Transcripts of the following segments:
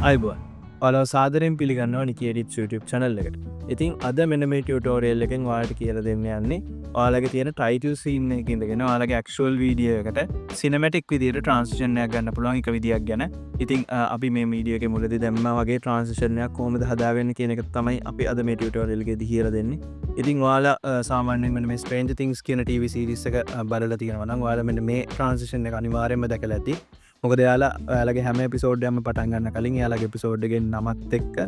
අයිබෝන් ඔයාලව සාදරයෙන් පිළිගන්නවා නිකි එඩිට්ස් YouTube channel එකට. ඉතින් අද මෙන්න මේ ටියුටෝරියල් එකෙන් ඔයාලට කියලා දෙන්න යන්නේ ඔයාලගේ තියෙන ටයිටල් සීන් එකක ඉඳගෙන ඔයාලගේ ඇක්චුවල් වීඩියෝ එකට සිනමැටික් විදියට ට්‍රාන්සිෂන් එකක් ගන්න පුළුවන් එක විදියක් ගැන. ඉතින් අපි මේ වීඩියෝ එකේ මුලදී දැම්මා වගේ ට්‍රාන්සිෂන් එකක් කොහොමද හදාගන්නේ කියන එක තමයි අපි අද මේ ටියුටෝරියල් එකේදී කියලා දෙන්නේ. ඉතින් ඔයාලා සාමාන්‍යයෙන් මෙන්න මේ Stranger Things කියන TV series එක බලලා තියෙනවා නම් ඔයාලා මෙන්න මේ ට්‍රාන්සිෂන් එක අනිවාර්යයෙන්ම දැකලා ඇති. මොකද යාලගේ හැම එපිසෝඩ්යම පටන් ගන්න කලින් යාලගේ එපිසෝඩ්ගෙන් නමත් එක්ක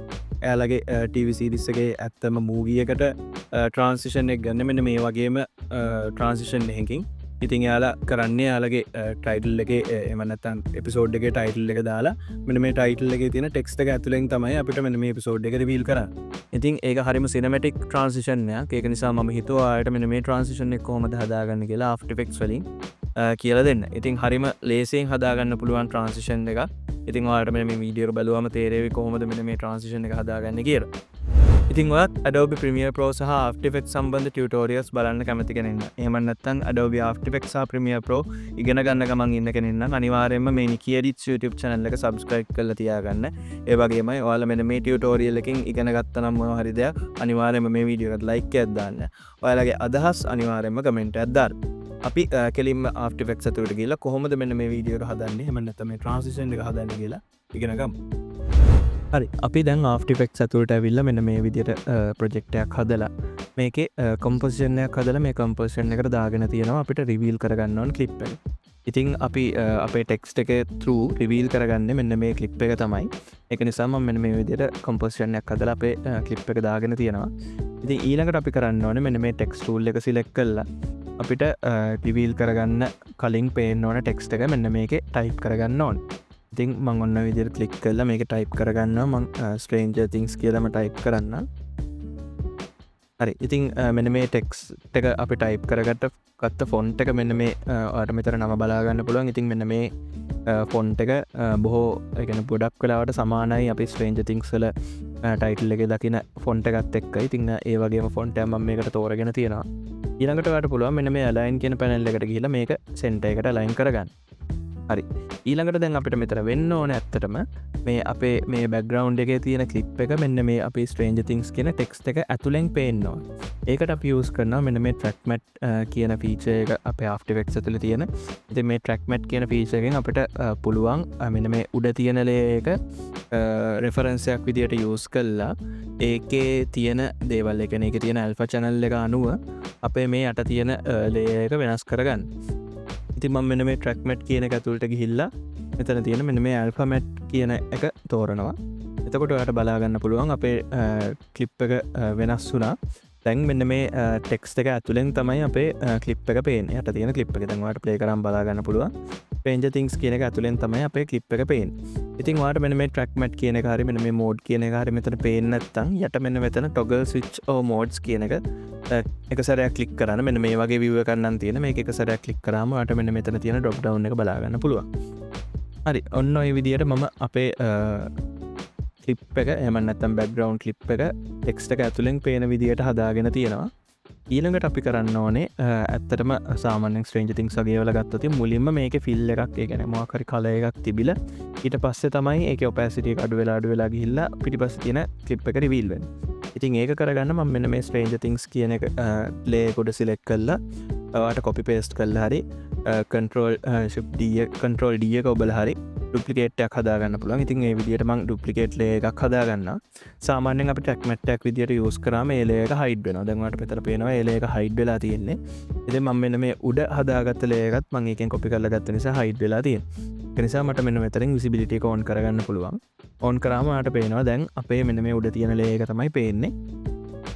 එයාලගේ TV series එකේ ඇත්තම මූවියකට ට්‍රාන්සිෂන් එක ගන්න මෙන්න මේ වගේම ට්‍රාන්සිෂන් එකකින්. ඉතින් යාලා කරන්නේ යාලගේ ටයිටල් එකේ එහෙම නැත්නම් එපිසෝඩ් එකේ ටයිටල් එක දාලා මෙන්න මේ ටයිටල් එකේ තියෙන ටෙක්ස්ට් එක ඇතුලෙන් තමයි අපිට මෙන්න මේ එපිසෝඩ් එක රිවීල් කරන්නේ. ඉතින් ඒක හරියම සිනමැටික් ට්‍රාන්සිෂන් එකක්. ඒක නිසා මම හිතුවා ආයෙත් මෙන්න මේ ට්‍රාන්සිෂන් එක කොහොමද හදාගන්නේ කියලා After Effects වලින් කියලා දෙන්න. ඉතින් හරිම ලේසියෙන් හදාගන්න පුළුවන් ට්‍රාන්සිෂන් එකක්. ඉතින් ඔයාලට මේ වීඩියෝ එක බලුවම තේරෙවි කොහොමද මෙන්න මේ ට්‍රාන්සිෂන් එක හදාගන්නේ කියලා. ඉතින් ඔයත් Adobe Premiere Pro සහ After Effects සම්බන්ධ ටියුටෝරියල්ස් බලන්න කැමති කෙනෙක් නම් එහෙම නැත්නම් Adobe After Effects සහ Premiere Pro ඉගෙන ගන්න ගමන් ඉන්න කෙනෙක් නම් අනිවාර්යයෙන්ම මේ Nikki Edits YouTube channel එක subscribe කරලා තියාගන්න. ඒ වගේමයි ඔයාලා මෙන්න මේ ටියුටෝරියල් එකෙන් ඉගෙන ගත්තා නම් මොනවා හරි දෙයක් අනිවාර්යයෙන්ම මේ වීඩියෝ එකට like එකක් දාන්න. ඔයාලගේ අදහස් අනිවාර්යයෙන්ම comment එකක් දාන්න. අපි කෙලින්ම After Effects ඇතුළට ගිහලා කොහොමද මෙන්න මේ වීඩියෝ එක හදන්නේ එහෙම නැත්නම් මේ transition එක හදන්නේ කියලා ඉගෙන ගමු. හරි අපි දැන් After Effects ඇතුළට ඇවිල්ලා මෙන්න මේ විදිහට ප්‍රොජෙක්ට් එකක් හදලා මේකේ composition එකක් හදලා මේ composition එකට දාගෙන තියෙනවා අපිට reveal කරගන්න ඕන clip එක. ඉතින් අපි අපේ text එක through reveal කරගන්නේ මෙන්න මේ clip එක තමයි. ඒක නිසා මම මෙන්න මේ විදිහට composition එකක් හදලා අපේ clip එක දාගෙන තියෙනවා. ඉතින් ඊළඟට අපි කරන්න ඕනේ මෙන්න මේ text tool එක select කරලා අපිට රිවීල් කරගන්න කලින් පේන්න ඕන ටෙක්ස්ට් එක මෙන්න මේකේ ටයිප් කරගන්න ඕන. ඉතින් මම ඔන්න විදිහට ක්ලික් කරලා මේක ටයිප් කරගන්නවා. මම Stranger Things කියලාම ටයිප් කරන්නම්. හරි. ඉතින් මෙන්න මේ ටෙක්ස්ට් එක අපි ටයිප් කරගත්ත ෆොන්ට් එක මෙන්න මේ ඔයාලට මෙතන නම බලා ගන්න පුළුවන්. ඉතින් මෙන්න මේ ෆොන්ට් එක බොහෝ ඒ කියන්නේ ගොඩක් වෙලාවට සමානයි අපි Stranger Things වල ටයිටල් එකේ දකින ෆොන්ට් එකත් එක්ක. ඉතින් ඒ වගේම ෆොන්ට් එක මම මේකට තෝරගෙන තියෙනවා. ඊළඟට ඔයාලට පුළුවන් මෙන්න මේ align කියන panel එකට ගිහිල්ලා මේක center එකට align කරගන්න. හරි. ඊළඟට දැන් අපිට මෙතන වෙන්න ඕනේ ඇත්තටම මේ අපේ මේ background එකේ තියෙන clip එක මෙන්න මේ අපේ Stranger Things කියන text එක ඇතුලෙන් පේන්න ඕනේ. ඒකට අපි use කරනවා මෙන්න මේ track matte කියන feature එක අපේ After Effects ඇතුලේ තියෙන. ඉතින් මේ track matte කියන feature එකෙන් අපිට පුළුවන් මෙන්න මේ උඩ තියෙන layer එක reference එකක් විදියට use කරලා ඒකේ තියෙන දේවල් ඒ කියන්නේ ඒකේ තියෙන alpha channel එක අනුව අපේ මේ යට තියෙන layer එක වෙනස් කරගන්න. ඉතින් මම මෙන්න මේ track matte කියන එක ඇතුළට ගිහිල්ලා මෙතන තියෙන මෙන්න මේ alpha matte කියන එක තෝරනවා. එතකොට ඔයාලට බලා ගන්න පුළුවන් අපේ clip එක වෙනස් වුණා. දැන් මෙන්න මේ text එක ඇතුලෙන් තමයි අපේ clip එක පේන්නේ. යට තියෙන clip එක. දැන් ඔයාලට play කරන් බලා ගන්න පුළුවන්. Stranger Things කියන එක ඇතුලෙන් තමයි අපේ clip එක පේන්නේ. ඉතින් ඔයාලට මෙන්න මේ track matte කියන එක හරිය මෙන්න මේ mode කියන එක හරිය මෙතන පේන්නේ නැත්නම් යට මෙන්න මෙතන toggle switch or modes කියන එක සැරයක් ක්ලික් කරන්න මෙන්න මේ වගේ view එකක් නම් තියෙන මේක එක සැරයක් ක්ලික් කරාම ඔයාලට මෙන්න මෙතන තියෙන drop down එක බලා ගන්න පුළුවන්. හරි ඔන්න ඔය විදිහට මම අපේ clip එක එහෙම නැත්නම් background clip එක text එක ඇතුලෙන් පේන විදිහට හදාගෙන තියෙනවා. ඊළඟට අපි කරන්න ඕනේ ඇත්තටම සාමාන්‍යයෙන් Stranger Things වගේ වල ගත්තොත් මුලින්ම මේකේ fill එකක් ඒ කියන්නේ මොකක් හරි color එකක් තිබිලා ඊට පස්සේ තමයි ඒකේ opacity එක අඩු වෙලා ගිහිල්ලා පිටිපස්සේ තියෙන clip එක reveal වෙන්නේ. ඉතින් ඒක කරගන්න මම මෙන්න මේ Stranger Things කියන එක layer එක උඩ select කරලා ඔයාලට copy paste කරලා හරි control shift D control D එක ඔබලා හරි duplicate එකක් හදාගන්න පුළුවන්. ඉතින් මේ විදිහට මම duplicate layer එකක් හදාගන්නවා. සාමාන්‍යයෙන් අපි track matte එකක් විදිහට use කරාම ඒ layer එක hide වෙනවා. දැන් ඔයාලට මෙතන පේනවා ඒ layer එක hide වෙලා තියෙන්නේ. ඉතින් මම මෙන්න මේ උඩ හදාගත්ත layer එකත් මම එකෙන් copy කරලා ගත්ත නිසා hide වෙලා තියෙනවා. ඒ නිසා මට මෙන්න මෙතනින් visibility එක on කරගන්න පුළුවන්. on කරාම ඔයාලට පේනවා දැන් අපේ මෙන්න මේ උඩ තියෙන layer එක තමයි පේන්නේ.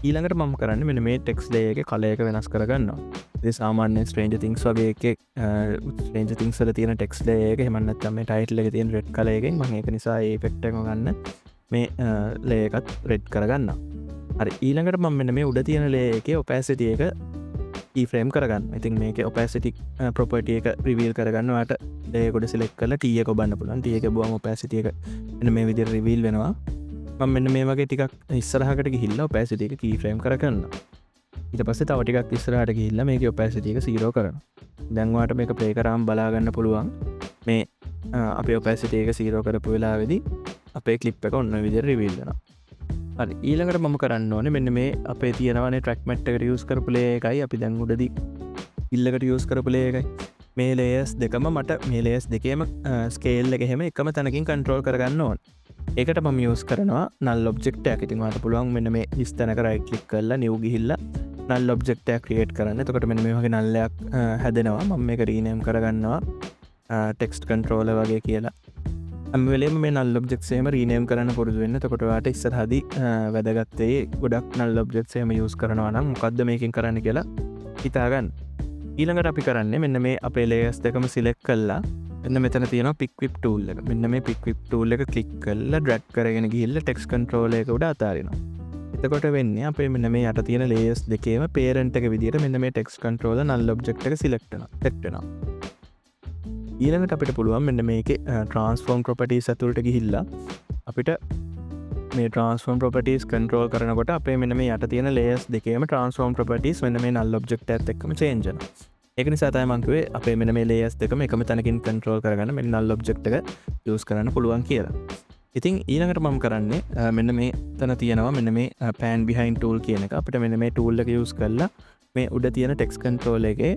ඊළඟට මම කරන්නේ මෙන්න මේ text layer එකේ color එක වෙනස් කරගන්නවා. ඉතින් සාමාන්‍යයෙන් Stranger Things වගේ එකේ Stranger Things වල තියෙන text layer එක එහෙම නැත්නම් මේ title එකේ තියෙන red color එකෙන් මම ඒක නිසා ඒ effect එක ගන්න මේ layer එකත් red කරගන්නවා. හරි ඊළඟට මම මෙන්න මේ උඩ තියෙන layer එකේ opacity එක keyframe කරගන්නවා. ඉතින් මේකේ opacity property එක reveal කරගන්න ඔයාලට layer එක උඩ select කරලා T එක ඔබන්න පුළුවන්. T එක ඔබුවම opacity එක මෙන්න මේ විදිහට reveal වෙනවා. මම මෙන්න මේ වගේ ටිකක් ඉස්සරහකට ගිහිල්ලා opacity එක keyframe කරගන්නවා. ඊට පස්සේ තව ටිකක් ඉස්සරහට ගිහිල්ලා මේකේ opacity එක 0 කරනවා. දැන් ඔයාලට මේක play කරාම බලා ගන්න පුළුවන් මේ අපේ opacity එක 0 කරපු වෙලාවේදී අපේ clip එක ඔන්න ඔය විදිහට reveal වෙනවා. හරි ඊළඟට මම කරන්න ඕනේ මෙන්න මේ අපේ තියෙනවානේ track matte එකට use කරපු layer එකයි අපි දැන් උඩදී ඉල්ලකට use කරපු layer එකයි මේ layers දෙකම මට මේ layers දෙකේම scale එක එහෙම එකම තැනකින් control කරගන්න ඕන. ඒකට මම use කරනවා null object එකක්. ඉතින් ඔයාලට පුළුවන් මෙන්න මේ this තැනක right click කරලා new ගිහිල්ලා null object එකක් create කරන්න. එතකොට මෙන්න මේ වගේ null එකක් හැදෙනවා. මම මේක rename කරගන්නවා text controller වගේ කියලා. හැම වෙලේම මේ null objects එහෙම rename කරන්න පුරුදු වෙන්න. එතකොට ඔයාලට ඉස්සරහදී වැදගත් වෙයි. ගොඩක් null objects එහෙම use කරනවා නම් මොකද්ද මේකෙන් කරන්න කියලා හිතා ගන්න. ඊළඟට අපි කරන්නේ මෙන්න මේ අපේ layers දෙකම select කරලා මෙන්න මෙතන තියෙනවා pick whip tool එක. මෙන්න මේ pick whip tool එක click කරලා drag කරගෙන ගිහිල්ලා text controller එක උඩ අතාරිනවා. එතකොට වෙන්නේ අපේ මෙන්න මේ යට තියෙන layers දෙකේම parent එක විදියට මෙන්න මේ text controller null object එක select වෙනවා. ඊළඟට අපිට පුළුවන් මෙන්න මේකේ transform properties ඇතුළට ගිහිල්ලා අපිට මේ transform properties control කරනකොට අපේ මෙන්න මේ යට තියෙන layers දෙකේම transform properties මෙන්න මේ null object එකත් එක්කම change වෙනවා. ඒක නිසා තමයි මම කිව්වේ අපේ මෙන්න මේ layers දෙකම එකම තැනකින් control කරගන්න මෙන්න null object එක use කරන්න පුළුවන් කියලා. ඉතින් ඊළඟට මම කරන්නේ මෙන්න මේ තැන තියෙනවා මෙන්න මේ pan behind tool කියන එක. අපිට මෙන්න මේ tool එක use කරලා මේ උඩ තියෙන text control එකේ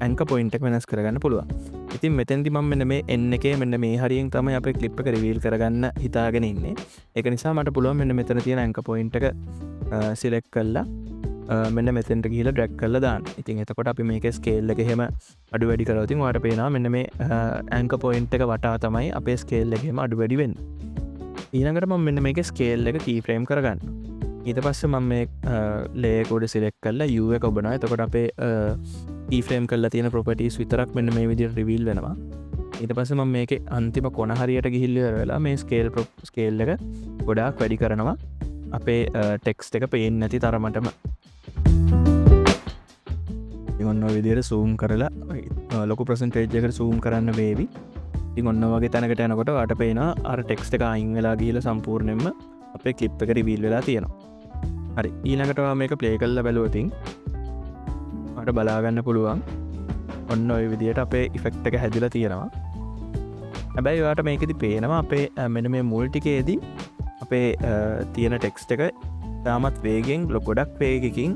anchor point එක වෙනස් කරගන්න පුළුවන්. ඉතින් මෙතෙන්දි මම මෙන්න මේ n එකේ මෙන්න මේ හරියෙන් තමයි අපේ clip එක reveal කරගන්න හිතාගෙන ඉන්නේ. ඒක නිසා මට පුළුවන් මෙන්න මෙතන තියෙන anchor point එක select කරලා මෙන්න මෙතෙන්ට ගිහිල්ලා drag කරලා දාන්න. ඉතින් එතකොට අපි මේකේ scale එක එහෙම අඩු වැඩි කරලා ඉතින් ඔයාලට පේනවා මෙන්න මේ anchor point එක වටා තමයි අපේ scale එක එහෙම අඩු වැඩි වෙන්නේ. ඊළඟට මම මෙන්න මේකේ scale එක keyframe කරගන්නවා. ඊට පස්සේ මම මේ layer code select කරලා U එක ඔබනවා. එතකොට අපේ keyframe කරලා තියෙන properties විතරක් මෙන්න මේ විදිහට reveal වෙනවා. ඊට පස්සේ මම මේකේ අන්තිම කොන හරියට ගිහිල්ලා වෙලා මේ scale එක ගොඩාක් වැඩි කරනවා. අපේ text එක පේන්නේ නැති තරමටම. ඔන්න ඔය විදිහට zoom කරලා ලොකු percentage එකකට zoom කරන්න වේවි. ඉතින් ඔන්න වගේ තැනකට යනකොට ඔයාලට පේනවා අර text එක අයින් වෙලා ගිහලා සම්පූර්ණයෙන්ම අපේ clip එක reveal වෙලා තියෙනවා. හරි ඊළඟට මේක play කරලා බැලුවොත් ඔයාලට බලා ගන්න පුළුවන් ඔන්න ඔය විදිහට අපේ effect එක හැදිලා තියෙනවා. හැබැයි ඔයාලට මේකෙදි පේනවා අපේ මෙන්න මේ මුල් ටිකේදී අපේ තියෙන text එක තාමත් වේගෙන් ගොඩක් වේගකින්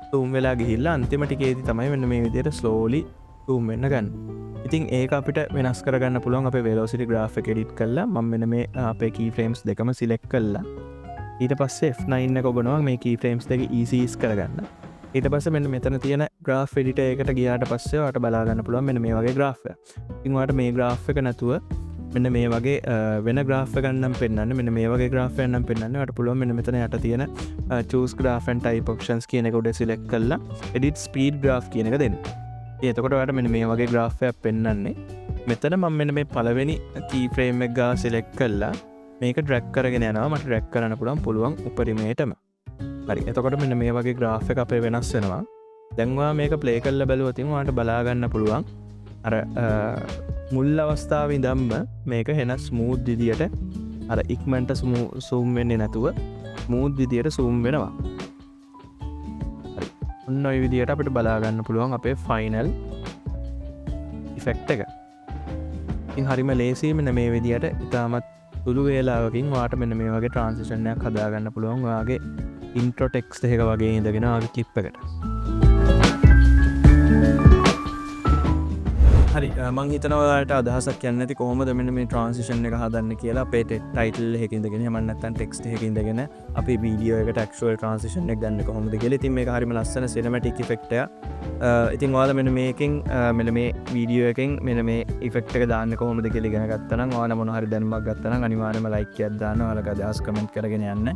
zoom වෙලා ගිහිල්ලා අන්තිම ටිකේදී තමයි මෙන්න මේ විදිහට slowly zoom වෙන්න ගන්න. ඉතින් ඒක අපිට වෙනස් කරගන්න පුළුවන් අපේ velocity graph එක edit කරලා මම මෙන්න මේ අපේ keyframes දෙකම select කරලා ඊට පස්සේ F9 එක ඔබනවා මේ keyframes දෙක easy ease කරගන්න. ඊට පස්සේ මෙන්න මෙතන තියෙන graph editor එකට ගියාට පස්සේ ඔයාලට බලා ගන්න පුළුවන් මෙන්න මේ වගේ graph එකක්. ඉතින් ඔයාලට මේ graph එක නැතුව මෙන්න මේ වගේ වෙන graph එකක් නම් පෙන්නන්න මෙන්න මේ වගේ graph එකක් නම් පෙන්නන්න ඔයාලට පුළුවන් මෙන්න මෙතන යට තියෙන choose graph and type options කියන එක උඩ select කරලා edit speed graph කියන එක දෙන්න. එතකොට ඔයාලට මෙන්න මේ වගේ graph එකක් පෙන්නන්නේ. මෙතන මම මෙන්න මේ පළවෙනි keyframe එක ගා select කරලා මේක drag කරගෙන යනවා. මට drag කරන්න පුළුවන් උපරිමයටම. හරි. එතකොට මෙන්න මේ වගේ graph එක අපේ වෙනස් වෙනවා. දැන් ඔයා මේක play කරලා බැලුවොත් ඔයාලට බලා ගන්න පුළුවන් අර මුල් අවස්ථාවේ ඉඳන්ම මේක වෙන smooth විදියට අර ඉක්මනට zoom වෙන්නේ නැතුව smooth විදියට zoom වෙනවා. හරි. ඔන්න ඔය විදියට අපිට බලා ගන්න පුළුවන් අපේ final effect එක. ඉතින් හරිම ලේසියි මෙන්න මේ විදියට ඉතාමත් සුළු වේලාවකින් ඔයාලට මෙන්න මේ වගේ transition එකක් හදා ගන්න පුළුවන් ඔයාගේ intro text එක වගේ ඉඳගෙන ඔයාගේ clip එකට. හරි මං හිතනවා ඔයාලට අදහසක් යන්න ඇති කොහොමද මෙන්න මේ transition එක හදන්න කියලා අපේ title එකක ඉඳගෙන එහෙම නැත්නම් text එකක ඉඳගෙන අපේ video එකට actual transition එක ගන්න කොහොමද කියලා. ඉතින් මේක හරිම ලස්සන cinematic effect එකක්. ඉතින් ඔයාලා මෙන්න මේකෙන් මෙන්න මේ video එකෙන් මෙන්න මේ effect එක දාන්න කොහොමද කියලා ඉගෙන ගත්තා නම් ඔයාලා මොන හරි දැනුමක් ගත්තා නම් අනිවාර්යයෙන්ම like එකක් දාන්න ඔයාලගේ අදහස් comment කරගෙන යන්න.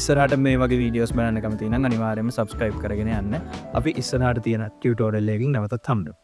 ඉස්සරහට මේ වගේ videos බලන්න කැමති නම් අනිවාර්යයෙන්ම subscribe කරගෙන යන්න. අපි ඉස්සරහට තියෙන tutorial එකකින් නැවතත් හම්බෙමු.